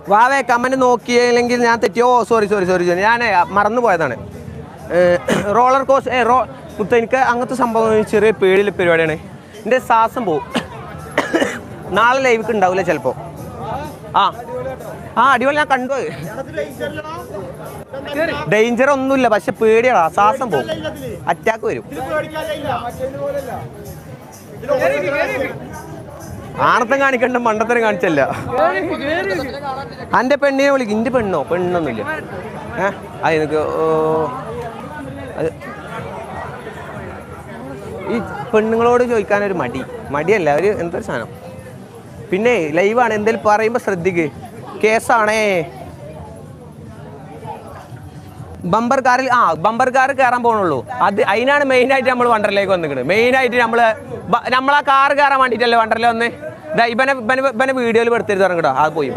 വാവേ കമന്റ് നോക്കിയില്ലെങ്കിൽ ഞാൻ തെറ്റിയോ സോറി ഞാൻ മറന്നു പോയതാണ് റോളർ കോസ്റ്റ് മുത്ത എനിക്ക് അങ്ങനത്തെ സംഭവം ചെറിയ പേടിയുള്ള പരിപാടിയാണ് എൻ്റെ ശ്വാസം പോവും നാളെ ലൈവിക്ക് ഉണ്ടാവില്ല ചിലപ്പോൾ അടിപൊളി ഞാൻ കണ്ടു ഡേഞ്ചർ ഒന്നുമില്ല പക്ഷെ പേടിയാടാ ശ്വാസം പോവും അറ്റാക്ക് വരും ആണത്തം കാണിക്കണ്ട മണ്ടത്തരം കാണിച്ചല്ല എൻ്റെ പെണ്ണിനെ വിളിക്കും എൻ്റെ പെണ്ണൊന്നുമില്ല അത് എനിക്ക് അത് ഈ പെണ്ണുങ്ങളോട് ചോദിക്കാനൊരു മടിയല്ല ഒരു എന്തൊരു സാധനം പിന്നെ ലൈവാണ് എന്തെങ്കിലും പറയുമ്പോൾ ശ്രദ്ധിക്ക് കേസാണേ ബമ്പർ കാർ കയറാൻ പോകണുള്ളൂ അത് അതിനാണ് മെയിനായിട്ട് നമ്മൾ വണ്ടറിലേക്ക് വന്നിരിക്കുന്നത് മെയിനായിട്ട് നമ്മളാ കാർ കയറാൻ വേണ്ടിയിട്ടല്ലേ വണ്ടറിൽ വന്ന് ഇവനെ വീഡിയോയിൽ പെടുത്തരുത് ഇറങ്ങട്ടോ അത് പോയി